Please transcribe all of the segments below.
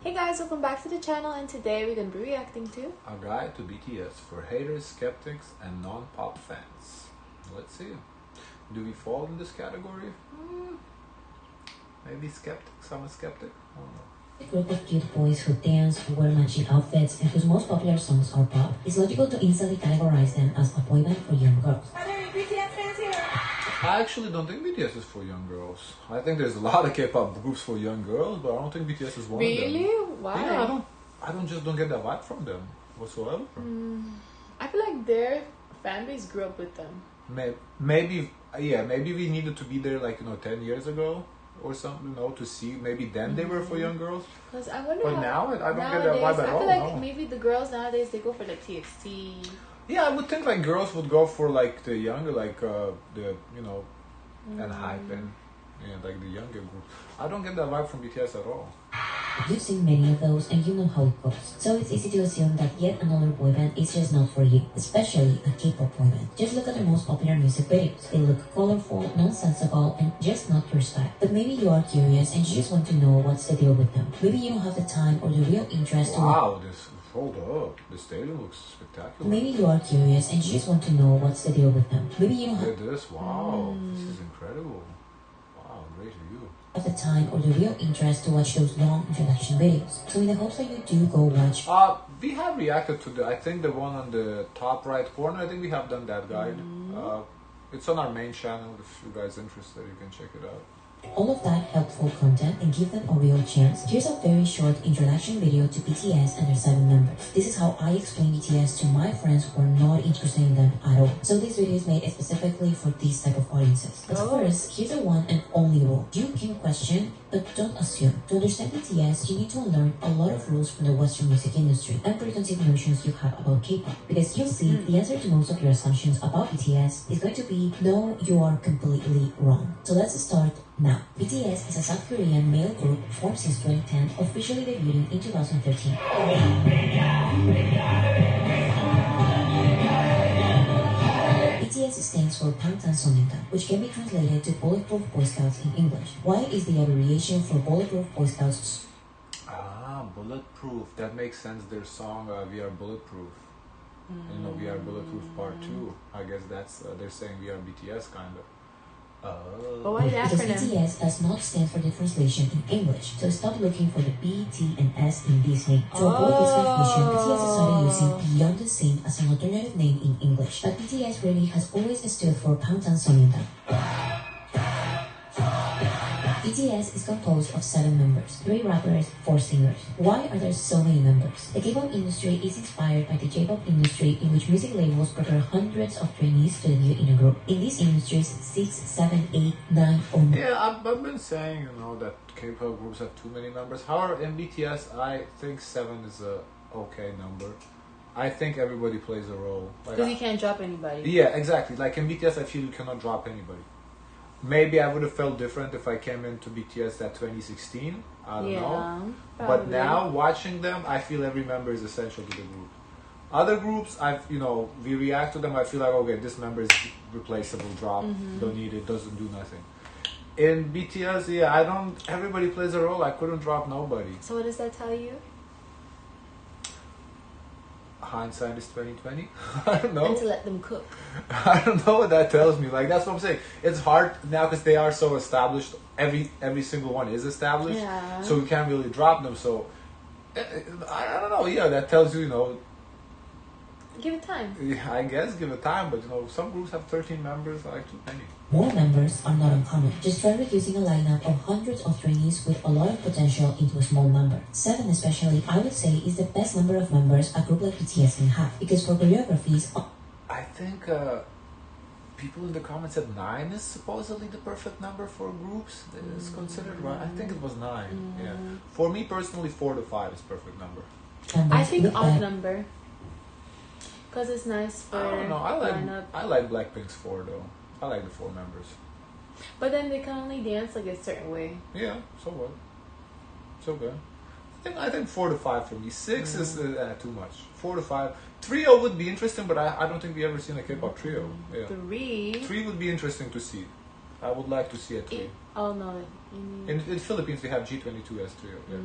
Hey guys, welcome back to the channel, and today we're going to be reacting to A guide to BTS for haters, skeptics, and non-pop fans. Let's see. Do we fall in this category? Maybe skeptics. I'm a skeptic. I don't know. A group of cute boys who dance, who wear matching outfits, and whose most popular songs are pop, it's logical to instantly categorize them as a boy band for young girls. Are there any BTS fans here? I actually don't think BTS is for young girls. I think there's a lot of K-pop groups for young girls, but I don't think BTS is one of them. Really? Why? Yeah, I don't get that vibe from them whatsoever. I feel like their fan base grew up with them. Maybe we needed to be there 10 years ago or something, to see. Maybe then they were for young girls. Because I wonder. But now I don't get that vibe at all. I feel like maybe the girls nowadays they go for like TXT. Yeah, I would think girls would go for the younger, and hype and the younger group. I don't get that vibe from BTS at all. You've seen many of those and you know how it goes. So it's easy to assume that yet another boy band is just not for you, especially a K-pop boy band. Just look at their most popular music videos. They look colorful, nonsensical, and just not your style. But maybe you are curious and you just want to know what's the deal with them. Maybe you don't have the time or the real interest to Hold up. The stadium looks spectacular. Maybe you are curious and you just want to know what's the deal with them. Maybe you don't have this. Wow. This is incredible. Wow, great to you. The time or the real interest to watch those long introduction videos. So in the hopes that you do go watch. We have reacted to I think the one on the top right corner. I think we have done that guide. It's on our main channel. If you guys are interested, you can check it out. All of that helpful content and give them a real chance. Here's a very short introduction video to BTS and their 7 members. This is how I explain BTS to my friends who are not interested in them at all. So this video is made specifically for these type of audiences. But first, here's the one and only rule. You can question, but don't assume. To understand BTS, you need to unlearn a lot of rules from the Western music industry and preconceived notions you have about K-pop. Because you'll see, the answer to most of your assumptions about BTS is going to be, no, you are completely wrong. So let's start now. BTS is a South Korean male group formed since 2010, officially debuting in 2013. BTS stands for Bangtan Sonyeondan, which can be translated to Bulletproof Boy Scouts in English. Why is the abbreviation for Bulletproof Boy Scouts? Bulletproof. That makes sense. Their song, We Are Bulletproof. We Are Bulletproof Part 2. I guess that's, they're saying we are BTS, kind of. But why the Because acronym? BTS does not stand for the translation in English, so stop looking for the B, T, and S in this name. To avoid this confusion, BTS started using Beyond the Scene as an alternative name in English, but BTS really has always stood for Bangtan Sonyeondan. BTS is composed of 7 members, 3 rappers, 4 singers. Why are there so many members? The K-pop industry is inspired by the J-pop industry, in which music labels prepare hundreds of trainees to debut in a group. In these industries, 6, 7, 8, 9, or more. Yeah, I've been saying, that K-pop groups have too many members. However, in BTS, I think 7 is a okay number. I think everybody plays a role. Because you can't drop anybody. Yeah, exactly. In BTS, I feel you cannot drop anybody. Maybe I would have felt different if I came into BTS at 2016. I don't know. Probably. But now, watching them, I feel every member is essential to the group. Other groups, we react to them, I feel like, okay, this member is replaceable, drop, don't need it, doesn't do nothing. In BTS, everybody plays a role, I couldn't drop nobody. So what does that tell you? Hindsight is 2020. I don't know. And to let them cook. I don't know what that tells me. That's what I'm saying. It's hard now because they are so established. Every single one is established. Yeah. So we can't really drop them. So I don't know. Yeah, that tells you, Give it time. Yeah, I guess give it time. But some groups have 13 members. I like too many. More members are not uncommon. Just try reducing a lineup of hundreds of trainees with a lot of potential into a small number. 7 especially, I would say, is the best number of members a group like BTS can have. Because for choreographies... I think people in the comments said 9 is supposedly the perfect number for groups. It's considered right. I think it was 9. Yeah. For me personally, 4 to 5 is perfect number. I think odd number. Because it's nice for I don't know. lineup. I like Blackpink's 4 though. I like the 4 members. But then they can only dance a certain way. Yeah, so what? So good. I think 4 to 5 for me. 6 is too much. 4 to 5. Trio would be interesting, but I don't think we ever seen a K-pop trio. Yeah. 3 would be interesting to see. I would like to see a 3. Oh no. In Philippines, we have G22 as trio. Yeah.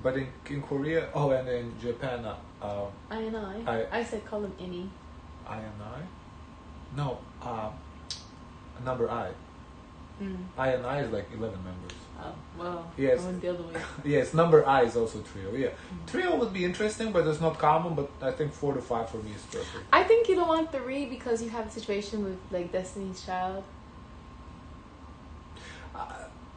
But in Korea, and in Japan, I said call them any. I? No, number I. I is like 11 members. Oh, well, yes. I went the other way. Yes, number I is also trio. Yeah, trio would be interesting, but it's not common. But I think 4 to 5 for me is perfect. I think you don't want 3 because you have a situation with like Destiny's Child.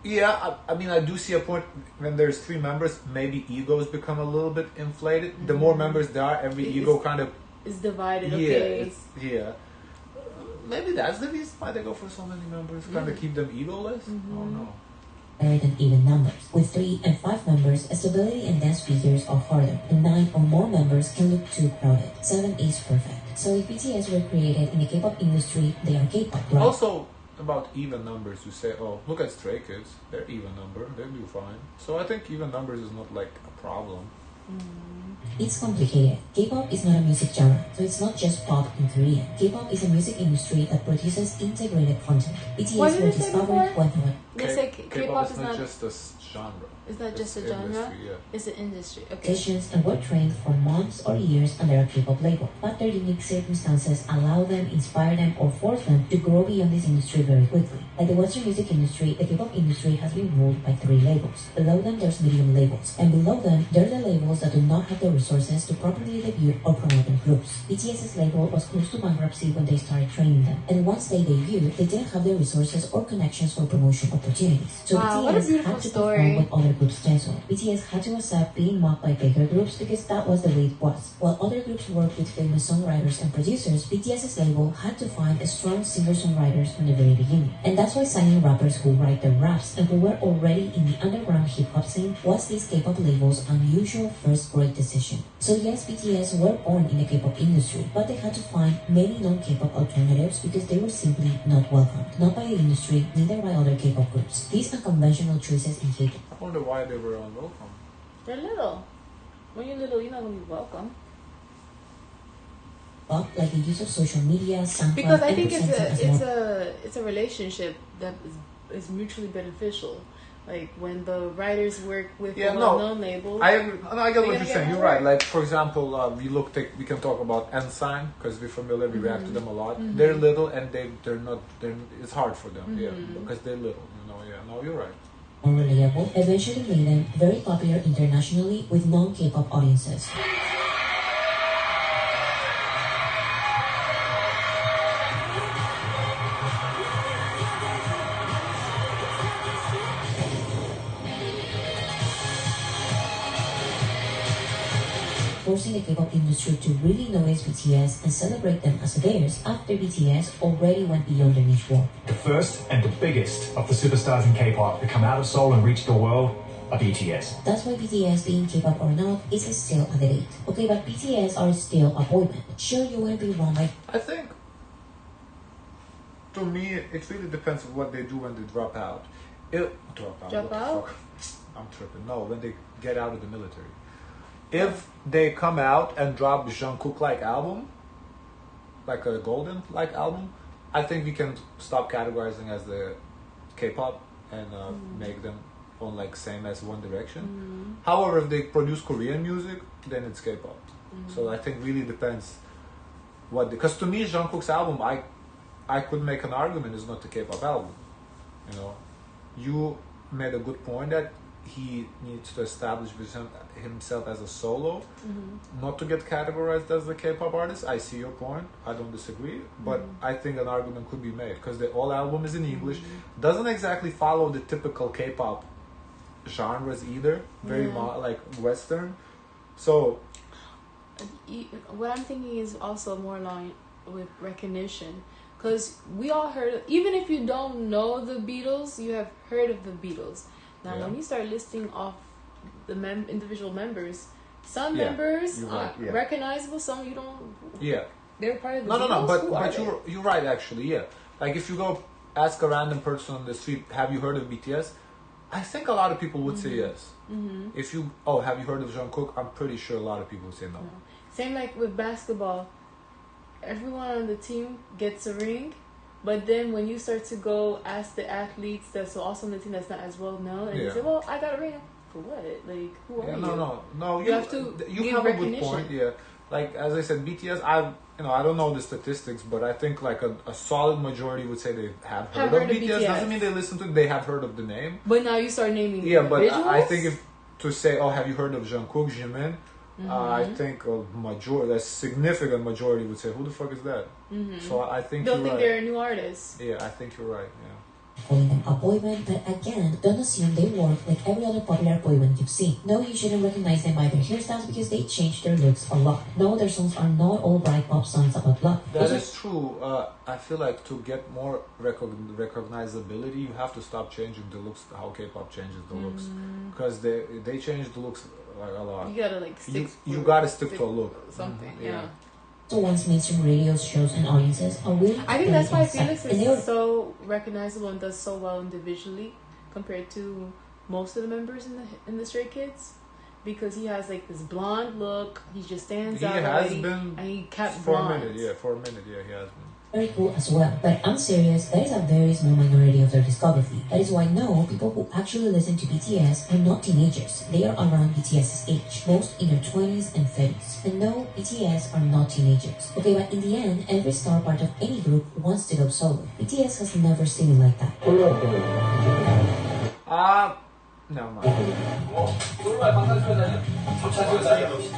Yeah, I mean, I do see a point when there's 3 members, maybe egos become a little bit inflated. The more members there are, every ego kind of is divided. Yeah, Okay. Maybe that's the reason why they go for so many members, kind of keep them egoless. Oh no. Better than even numbers. With 3 and 5 members, stability and dance figures are harder, and 9 or more members can look too crowded. 7 is perfect. So if BTS were created in the K-pop industry, they are K-pop, right? Also, about even numbers, you say, oh, look at Stray Kids, they're even number, they do fine. So I think even numbers is not like a problem. It's complicated. K-pop is not a music genre, so it's not just pop in Korea. K-pop is a music industry that produces integrated content. BTS were discovered when they say K-pop is not just a genre. It's not just a genre? Industry, yeah. It's an industry. Okay. Musicians and were trained for months or years under a K-pop label, but their unique circumstances allow them, inspire them, or force them to grow beyond this industry very quickly. Like the Western music industry, the K-pop industry has been ruled by 3 labels. Below them, there's medium labels, and below them, there are the labels that do not have the resources to properly debut or promote their groups. BTS's label was close to bankruptcy when they started training them, and once they debuted, they didn't have the resources or connections for promotion opportunities. So wow, BTS had to perform what other groups stenciled. BTS had to accept being mocked by bigger groups because that was the way it was. While other groups worked with famous songwriters and producers, BTS's label had to find a strong singer-songwriters from the very beginning. And that's why signing rappers who write their raps and who were already in the underground hip-hop scene was this K-pop label's unusual first great decision. So yes, BTS were born in the K-pop industry, but they had to find many non-K-pop alternatives because they were simply not welcomed. Not by the industry, neither by other K-pop groups. These unconventional choices in K-pop. I wonder why they were unwelcome. They're little. When you're little, you're not going to be welcome. Like the use of social media, SoundCloud, because I think it's a relationship that is mutually beneficial. Like when the writers work with well-known labels. I agree. No, I get what you're saying. You're right. Like for example, we can talk about Ensign because we're familiar. We react to them a lot. They're little and they're not. It's hard for them. Yeah, because they're little. No, you're right. Unreliable eventually made them very popular internationally with non-K-pop audiences. Forcing the K-pop industry to really notice BTS and celebrate them as theirs after BTS already went beyond their niche wall. The first and the biggest of the superstars in K-pop to come out of Seoul and reach the world are BTS. That's why BTS, being K-pop or not, is still a debate. Okay, but BTS are still a boy band. Sure, you won't be wrong. I think, to me, it really depends on what they do when they drop out. Drop out? I'm tripping. No, when they get out of the military. If they come out and drop Jungkook-like album, like a Golden-like album, I think we can stop categorizing as the K-pop and make them on like same as One Direction. However, if they produce Korean music, then it's K-pop. So I think really depends because to me Jungkook's album, I could make an argument is not a K-pop album. You made a good point that he needs to establish himself as a solo, not to get categorized as a K-pop artist. I see your point. I don't disagree, but I think an argument could be made because the whole album is in English, doesn't exactly follow the typical K-pop genres either. Very like Western. So, what I'm thinking is also more along with recognition. Because we all heard, even if you don't know the Beatles, you have heard of the Beatles. Now, when you start listing off the individual members, some members are recognizable, some you don't. Yeah. They're part of the Beatles. No. But you're right, actually. Yeah. Like if you go ask a random person on the street, have you heard of BTS? I think a lot of people would say yes. If you, have you heard of Jungkook? I'm pretty sure a lot of people would say no. Same like with basketball. Everyone on the team gets a ring, But then when you start to go ask the athletes that's also on the team that's not as well known, and they say, "Well, I got a ring for what? Like, who are you?" No. You have to You give have a good recognition. point. Yeah, like as I said, BTS. I don't know the statistics, but I think like a solid majority would say they have heard of BTS. Doesn't mean they listen to it. They have heard of the name. But now you start naming. Yeah, but individuals? I think if to say, "Oh, have you heard of Jungkook, Jimin?" I think a significant majority would say, "Who the fuck is that?" So I think they'll you're think right. they're a new artist. Yeah, I think you're right. Yeah. Calling them a boy band, but again, don't assume they work like every other popular boy band you've seen. No, you shouldn't recognize them by their hairstyles because they change their looks a lot. No, their songs are not all bright pop songs about love. That is true. I feel like to get more recognizability, you have to stop changing the looks. How K-pop changes the looks, because they change the looks like a lot. You gotta like stick. You gotta stick to a look. Something. Yeah. So once mainstream radio shows and audiences are willing to I think play that's why them Felix safe, and they are is so recognizable and does so well individually compared to most of the members in the Stray Kids, because he has like this blonde look. He just stands out. He has already, been and he kept for blonde. a minute. For a minute, he has been. very cool as well. But I'm serious, that is a very small minority of their discography. That is why no, people who actually listen to BTS are not teenagers. They are around BTS's age, most in their 20s and 30s. And no, BTS are not teenagers. Okay, but in the end, every star part of any group wants to go solo. BTS has never seen it like that. Never mind.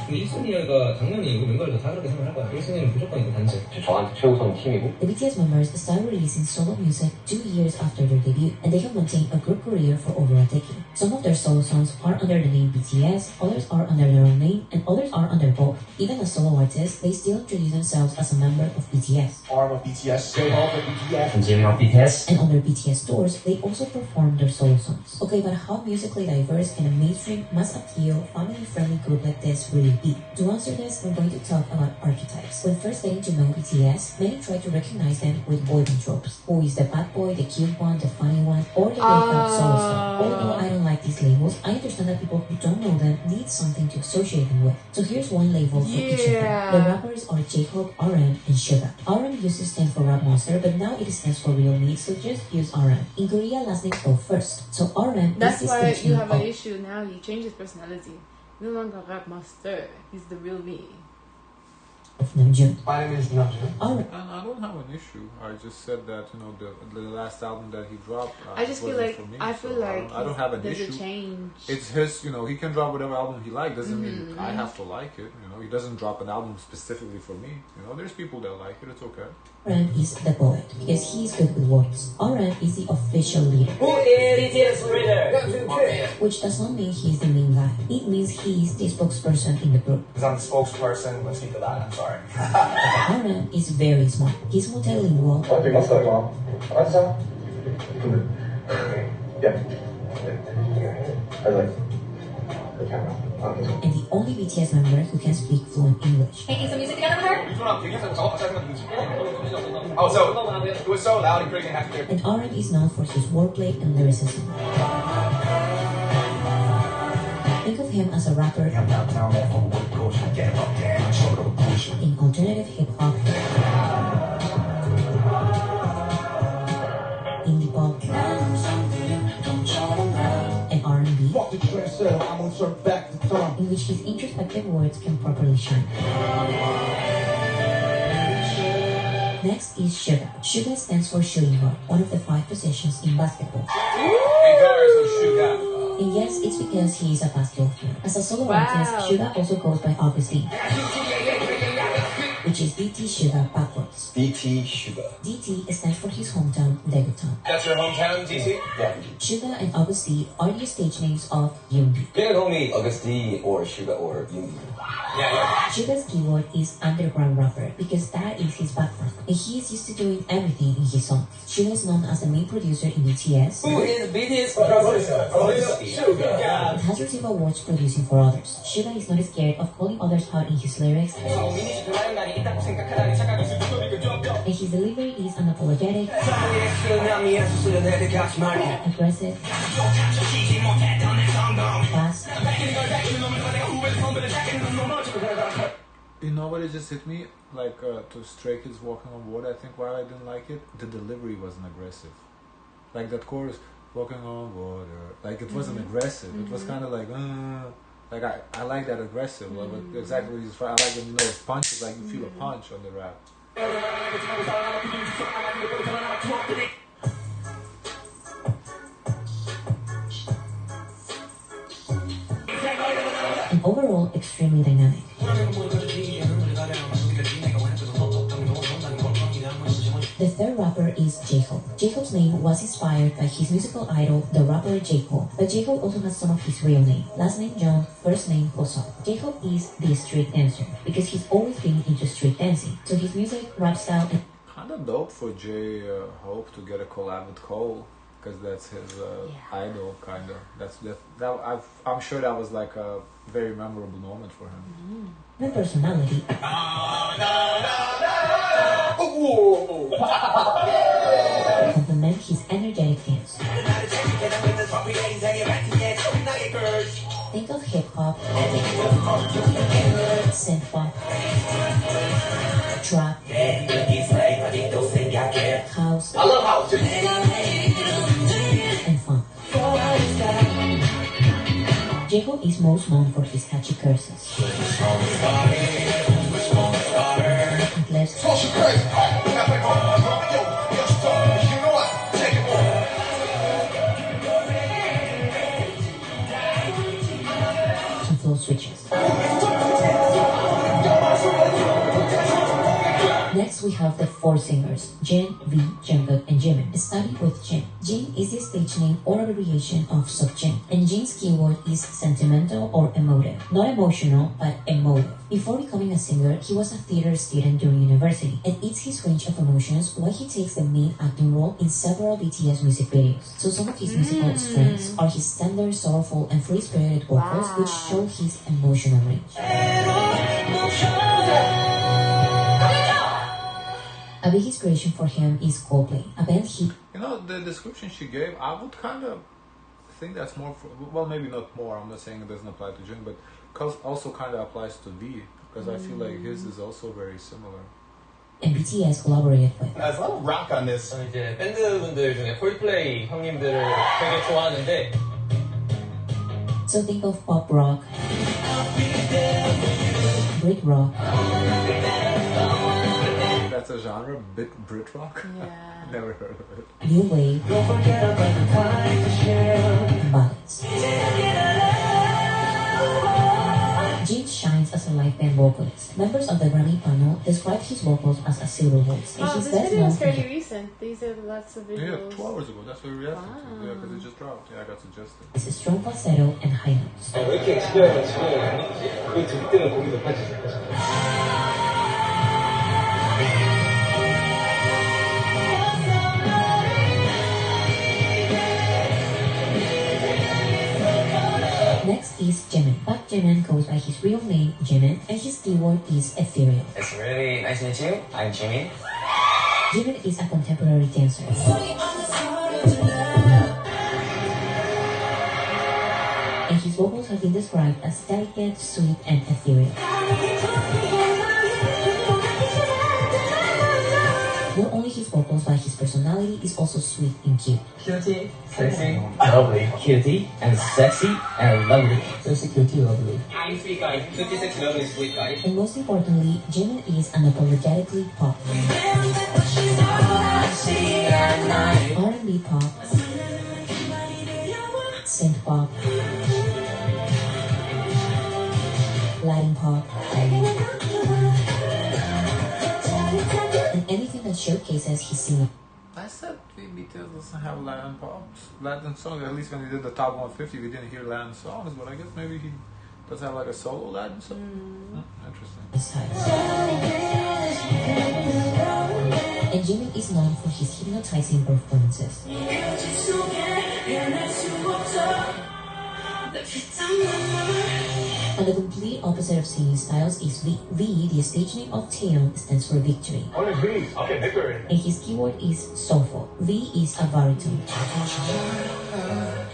이순이가 당연히 이거 멤버들 다 그렇게 생각할 거야. 1순위는 무조건 이거 단지. 저한테 최우선 팀이고. The BTS members started releasing solo music 2 years after their debut, and they have maintained a group career for over a decade. Some of their solo songs are under the name BTS, others are under their own name, and others are under both. Even as solo artists, they still introduce themselves as a member of BTS. Arm of BTS, J-Hope of BTS. And Jim of BTS. And on their BTS tours, they also perform their solo songs. Okay, but how musically diverse can a mainstream, mass-appeal, family-friendly group like this really be? To answer this, we're going to talk about archetypes. When first getting to know BTS, many try to recognize them with boy band tropes. Who is the bad boy, the cute one, the funny one, or the breakout solo star? Although I don't like these labels, I understand that people who don't know them need something to associate them with. So here's one label for each of them. The rappers are J-Hope, RM, and Suga. RM used to stand for Rap Monster, but now it stands for Real Me, so just use RM. In Korea, last names go first. So RM That's is why the you have an issue now. He changed his personality. No longer Rap Master. He's the real me. of Namjoon. My name is Namjoon. RM. And I don't have an issue. I just said that the last album that he dropped. I just feel wasn't like for me, I feel so like I don't have an there's issue. a change. It's his, he can drop whatever album he likes. Doesn't mean I have to like it. He doesn't drop an album specifically for me. There's people that like it. It's okay. RM is the poet because he's good with words. RM is the official leader. Who is BTS leader? Which does not mean he's the main guy. It means he's the spokesperson in the group. Because I'm the spokesperson. Let's speak to that. I'm sorry. RM is very smart. He's multilingual. Yeah. I like the camera. And the only BTS member who can speak fluent English. Making some music together with her? Oh, so it was so loud and creating half clear. And RM is known for his wordplay and lyricism. Think of him as a rapper in alternative hip-hop, indie pop, and R&B, in which his introspective words can properly shine. Next is Suga. Suga stands for shooting guard, one of the 5 positions in basketball. And yes, it's because he is a basketball fan. As a solo artist, Suga also goes by Augustine, which is DT Suga backwards. BT Sugar. DT stands for his hometown, Daegutan. That's your hometown, DC? Yeah. Suga and Augustine are the stage names of Yoongi. You can call me Augustine or Sugar or Yoongi. Yeah. Suga's keyword is underground rapper because that is his background, and he is used to doing everything in his songs. Suga is known as the main producer in BTS. Who is BTS producer? Sugar. And has received awards producing for others. Suga is not scared of calling others out in his lyrics, and his delivery is unapologetic, aggressive, fast, You know what? It just hit me like to Stray Kids Walking on Water. I think why I didn't like it, the delivery wasn't aggressive. Like that chorus, walking on water. Like it wasn't aggressive. It was kind of like I like that aggressive. But exactly what he's. I like when you know it's punches. Like you feel a punch on the rap. And overall, extremely dynamic. The third rapper is J-Hope. J-Hope's name was inspired by his musical idol, the rapper J. Cole. But J-Hope also has some of his real name. Last name John, first name Hoso. J-Hope is the street dancer because he's always been into street dancing. So his music, rap style, and Kind of dope for J-Hope to get a collab with Cole, because that's his idol, kind of. I'm sure that was like a very memorable moment for him. the personality. Complement his energetic dance. Think of hip hop, synth pop, trap, house, I love house. and funk. J-Hope is most known for his catchy curses. It left some flow switches. Next, we have the four singers, Jin, V, Jungkook, and Jimin. Starting with Jin. Jin is the stage name or abbreviation of Seokjin, and Jin's keyword is sentimental or emotive. Not emotional, but emotive. Before becoming a singer, he was a theater student during university, and it's his range of emotions why he takes the main acting role in several BTS music videos. So some of his musical strengths are his tender, sorrowful, and free-spirited vocals, which show his emotional range. A big inspiration for him is Coldplay, a band he... You know, the description she gave, I would kind of think that's more for, well, maybe not more, I'm not saying it doesn't apply to Jin, but also kind of applies to V, because I feel like his is also very similar. and BTS collaborated with. There's a lot of rock on this. 저는 이제 밴드분들 중에 콜플레이 형님들을 되게 좋아하는데 So think of pop rock, Brit rock, That's a genre, Brit rock? Yeah. Never heard of it. new wave, and ballads. Jin shines as a live band vocalist. Members of the Grammy panel described his vocals as a silver voice, and Oh, he's this best video known is for fairly his recent. These are lots of Yeah, visuals. 2 hours ago, that's what we reacted to. Yeah, because it just dropped. Yeah, I got suggested. strong falsetto and high notes. 왜 이렇게 집요하게 그 들을 때는 고기 높아지죠. Next is Jimin. Park Jimin goes by his real name Jimin, and his keyword is ethereal. It's really nice to meet you. I'm Jimmy. Jimin is a contemporary dancer. And his vocals have been described as delicate, sweet, and ethereal. Not only his vocals, but his personality is also sweet and cute. Cutie, sexy, lovely. Cutie and sexy and lovely. Sexy, cutie, lovely. I'm sweet guy. Cutie, sexy, lovely, sweet guy. And most importantly, Jimin is unapologetically pop. R&B pop, synth pop, Latin pop, and anything that showcases his singing. I said BTS doesn't have Latin songs. At least when we did the top 150, we didn't hear Latin songs. But I guess maybe he does have like a solo Latin song. Interesting. And Jimin is known for his hypnotizing performances. And the complete opposite of singing styles is V. V, the stage name of Taeyong, stands for victory. Only V. Okay, victory. And his keyword is soulful. V is a baritone.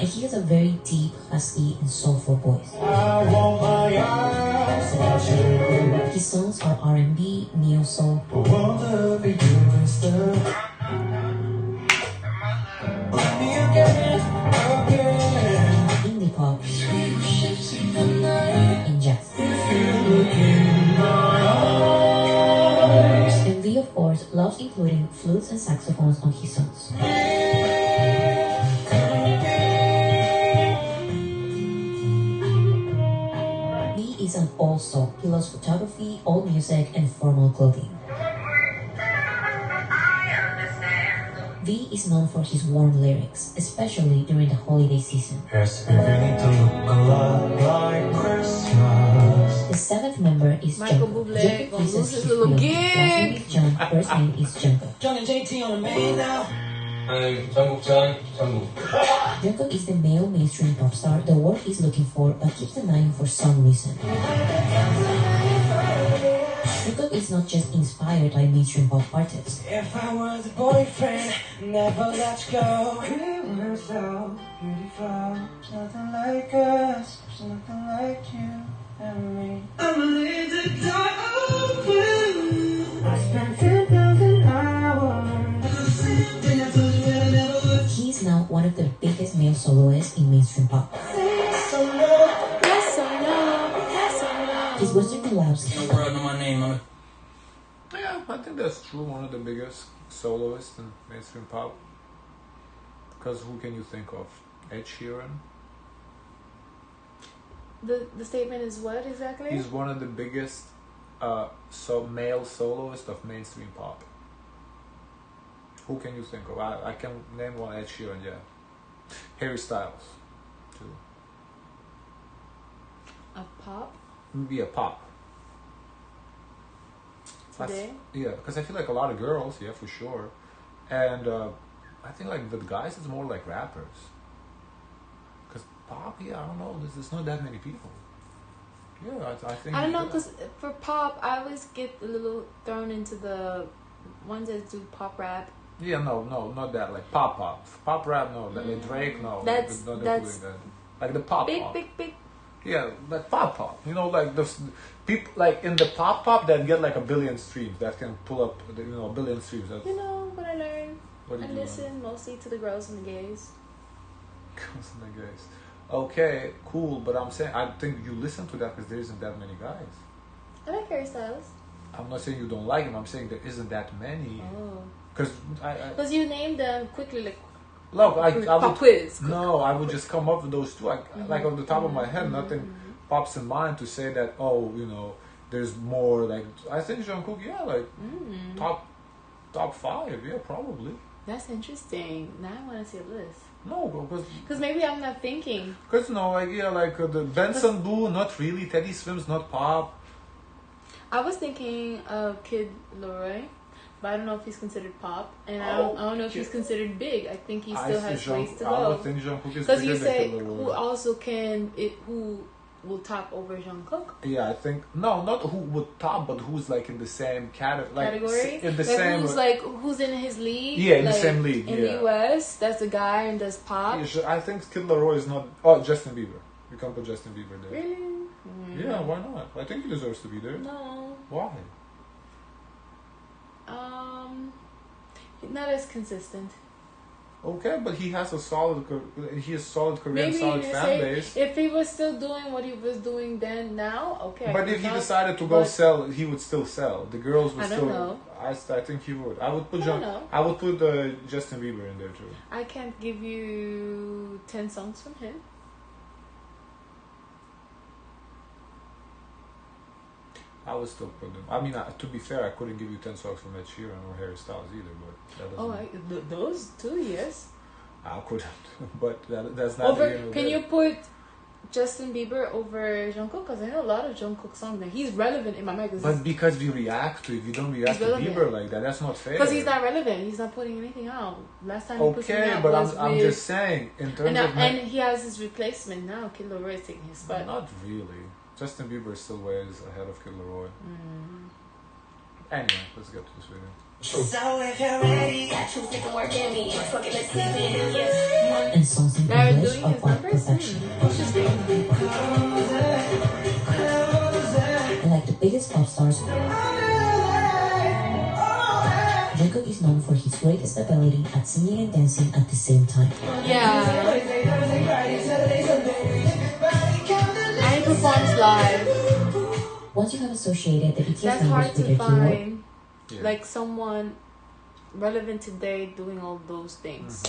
And he has a very deep, husky, and soulful voice. His His songs are R&B, neo-soul, indie pop, and jazz. And V, of course, loves including flutes and saxophones on his songs. V is an old soul. He loves photography, old music, and formal clothing. V is known for his warm lyrics, especially during the holiday season. Yes, beginning to look a lot like Christmas. The seventh member is Michael Jungkook. Bublé Jungkook gonna uses lose his his little real gig. last name is Jung, first name is Jungkook. John and JT on the main now. 전국. Jungkook is the male mainstream pop star the world is looking for but keeps denying for some reason. Jungkook is not just inspired by mainstream pop artists. If I was a boyfriend, never let you go. We were so beautiful. Nothing like us, nothing like you and me. I'm a little dark open. I spent 10,000 hours. He is now one of the biggest male soloists in mainstream pop. Yes or no? Yes or no? His Western collabs The world know my name. Yeah, I think that's true. One of the biggest soloists in mainstream pop. Because who can you think of? Ed Sheeran? The statement is what exactly? He's one of the biggest male soloists of mainstream pop. Who can you think of? I can name one. Ed Sheeran, yeah. Harry Styles, too. A pop Yeah, pop. today? Yeah, because I feel like a lot of girls, yeah, for sure. And I think like the guys, it's more like rappers. Because pop, yeah, I don't know, there's not that many people. Yeah, I think... I don't know, because for pop, I always get a little thrown into the ones that do pop rap. Yeah, no, not that, like pop. Pop rap, no. Like Drake, no. That's not including that. Like the pop. Big. Yeah, like pop. You know, like the people, like in the pop that get like 1 billion streams, that can pull up, 1 billion streams. That's, You know what I learned? what I did you listen mostly to the girls and the gays. Girls and the guys. Okay, cool, but I'm saying, I think you listen to that because there isn't that many guys. I like Harry Styles. I'm not saying you don't like him, I'm saying there isn't that many. Oh. Because you named them quickly, like look, I pop would, quiz. no, I would just come up with those two. Like on the top of my head, nothing pops in mind to say that. Oh, there's more. Like I think Jungkook, yeah, like top 5, yeah, probably. That's interesting. Now I want to see a list. No, Because maybe I'm not thinking. because the Benson Blue, not really. Teddy Swims, not pop. I was thinking of Kid Laroi, but I don't know if he's considered pop, and I don't know if he's considered big. I think he still has ways to I go. would think Jungkook is Because you bigger than say Kid Laroi. who also who will top over Jungkook? Yeah, I think not who would top, but who's like in the same Category? in the like same. who's in his league? Yeah, in the like, same league, in yeah. the US, that's the guy and does pop. Yeah, sure, I think Kid Laroi is not. Oh, Justin Bieber. You can put Justin Bieber there. Really? Yeah, why not? I think he deserves to be there. No. Why? Not as consistent. Okay, but he has solid career, Maybe solid you fan say base. if he was still doing what he was doing then now, okay. But if he decided to go sell, he would still sell. The girls would I don't still. know. I think he would. I would put I don't know. I would put Justin Bieber in there too. I can't give you 10 songs from him. I would still put them. I mean, to be fair, I couldn't give you 10 songs from Ed Sheeran or Harry Styles either. But that doesn't. Those 2 years. I couldn't. But that's not. Can you put Justin Bieber over Jungkook? Because I know a lot of Jungkook songs now. He's relevant in my mind. But because we react to it, we don't react to relevant. Bieber like that. That's not fair. Because he's not relevant. He's not putting anything out. Last time he put something Okay, out but was I'm with- just saying in terms of. and he has his replacement now. Kid Laroi is taking his spot. Not really. Justin Bieber still ways ahead of Kid Laroi. Anyway, let's get to this video. So if you're ready, and songs in They're English doing are his quite numbers? perfection. Interesting. I like the biggest pop stars, Jungkook is known for his greatest ability at singing and dancing at the same time. Yeah. And he performs live. Once you have associated the BTS That's members hard with to their keyword, find. Like someone relevant today doing all those things.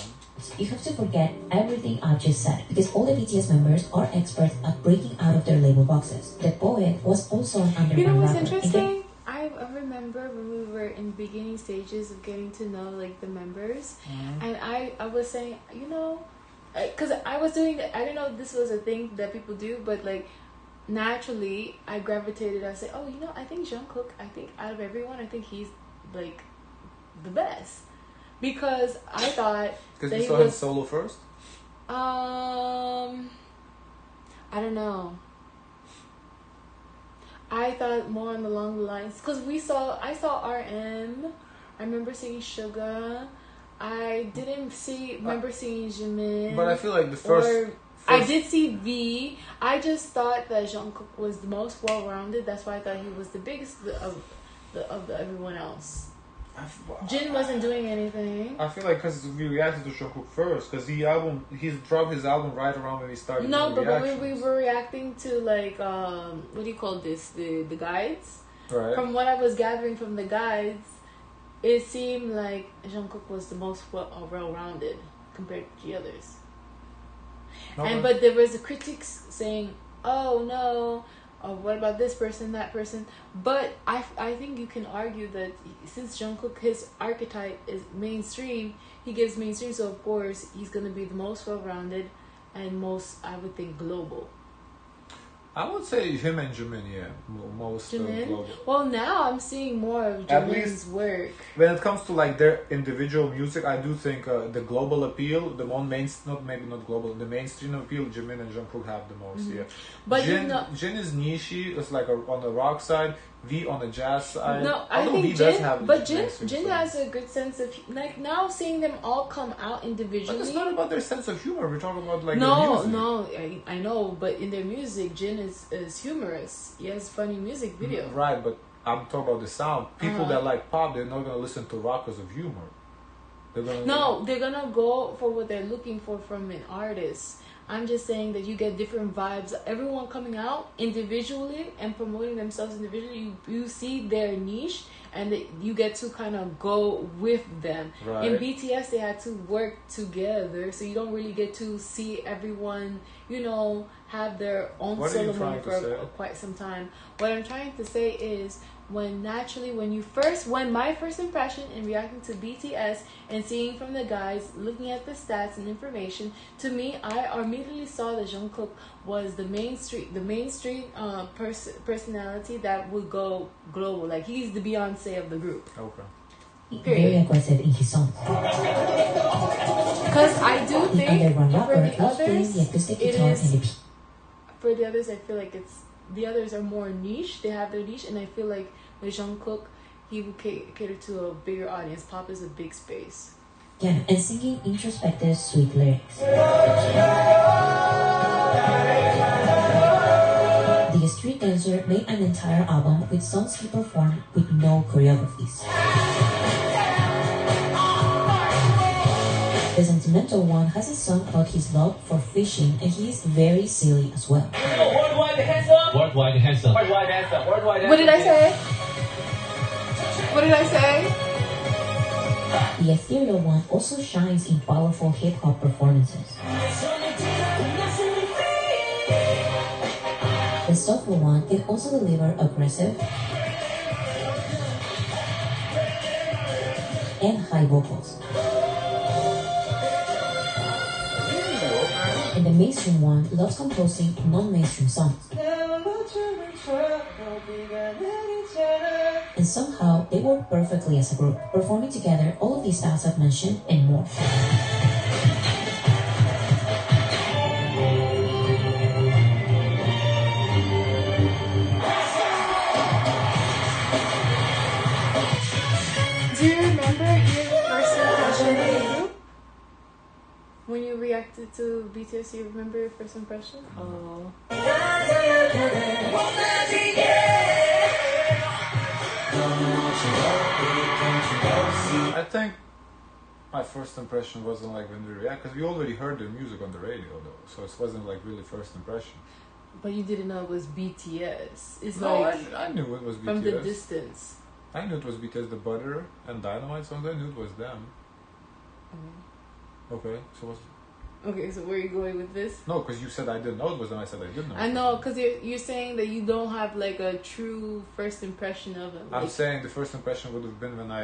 you have to forget everything I've just said, because all the BTS members are experts at breaking out of their label boxes. The poet was also an underground You know what's rapper. interesting? I remember when we were in beginning stages of getting to know like the members, and I was saying, you know, because I was doing I didn't know this was a thing that people do, but like naturally I gravitated. I say, oh, you know, I think Jungkook, I think out of everyone, I think he's like the best, because I thought Because that you he saw him was solo first? I don't know. I thought more along the lines, because I saw RM. I remember seeing Suga. I didn't remember seeing Jimin. But I feel like the first I did see V. I just thought that Jungkook was the most well-rounded. That's why I thought he was the biggest of everyone else. Jin wasn't doing anything. I feel like because we reacted to Jungkook first, because he dropped his album right around when he started. No, doing but when reactions. we were reacting to like what do you call this? The guides. Right. From what I was gathering from the guides, it seemed like Jungkook was the most well-rounded compared to the others. Okay. But there was the critics saying, "Oh no, what about this person, that person?" But I think you can argue that since Jungkook, his archetype is mainstream, he gives mainstream, so of course he's gonna be the most well-rounded and most, I would think, global. I would say him and Jimin, yeah, most Jimin? global. Well, now I'm seeing more of At Jimin's least work. When it comes to like their individual music, I do think the global appeal, the not global, the mainstream appeal, Jimin and Jungkook have the most. Yeah, But Jin, you know, Jin is niche. It's like on the rock side. V on the jazz side. no, I Although think V does have Jin has a good sense of, like, now seeing them all come out individually. But it's not about their sense of humor. We're talking about like their No, music. no, I know, but in their music, Jin is humorous. He has funny music video. Right, but I'm talking about the sound. People that like pop, they're not gonna listen to rock because of humor. They're gonna go for what they're looking for from an artist. I'm just saying that you get different vibes. Everyone coming out individually and promoting themselves individually, you see their niche, and you get to kind of go with them. Right. In BTS, they had to work together, so you don't really get to see everyone, have their own solo moment for quite some time. What I'm trying to say is, when my first impression in reacting to BTS and seeing from the guys, looking at the stats and information, to me, I immediately saw that Jungkook was the mainstream personality that would go global. Like, he's the Beyonce of the group. Okay. Very aggressive in his songs. Because I do The think underground for rapper the loves playing others, the acoustic it guitar is. and the For the others, I feel like the others are more niche. They have their niche, and I feel like with Jungkook, he will cater to a bigger audience. Pop is a big space. Yeah, and singing introspective, sweet lyrics. The street dancer made an entire album with songs he performed with no choreographies. The sentimental one has a song about his love for fishing, and he is very silly as well. Worldwide handsome. Worldwide handsome. Worldwide handsome. Worldwide handsome. What did I say? What did I say? The ethereal one also shines in powerful hip-hop performances. The soulful one can also deliver aggressive and high vocals. And the mainstream one loves composing non-mainstream songs. And somehow they work perfectly as a group, performing together all of these styles I've mentioned and more. Do you remember your first impression of the group? When you reacted to BTS, you remember your first impression? Oh. think my first impression wasn't like when we react, because we already heard their music on the radio though, so it wasn't like really first impression. But you didn't know it was BTS. It's No, like I knew it was BTS. from the distance. I knew it was BTS, the Butter and Dynamite songs. I knew it was them. Okay, so what's... Okay, so where are you going with this? No, because you said I didn't know it was them. I said I did know. I know, because you're saying that you don't have like a true first impression of them. I'm Like, saying the first impression would have been when I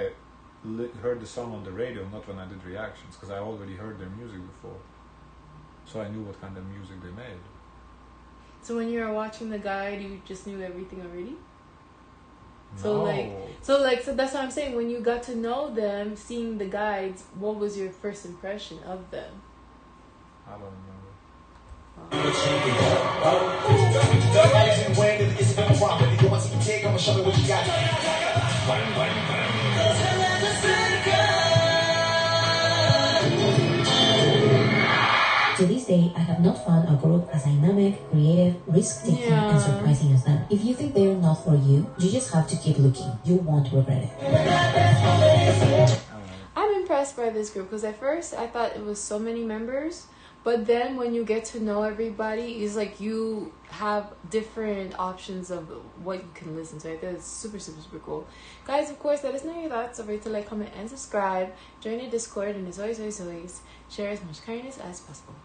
heard the song on the radio, not when I did reactions, because I already heard their music before. So I knew what kind of music they made. so when you were watching the guide, you just knew everything already? No. So that's what I'm saying. When you got to know them, seeing the guides, what was your first impression of them? I don't remember. To this day, I have not found a group as dynamic, creative, risk-taking, and surprising as them. If you think they're not for you, you just have to keep looking. You won't regret it. I'm impressed by this group because at first I thought it was so many members, but then when you get to know everybody, it's like you have different options of what you can listen to. I think it's super, super, super cool. Guys, of course, let us know your thoughts. Don't forget to like, comment, and subscribe. Join the Discord, and as always, share as much kindness as possible.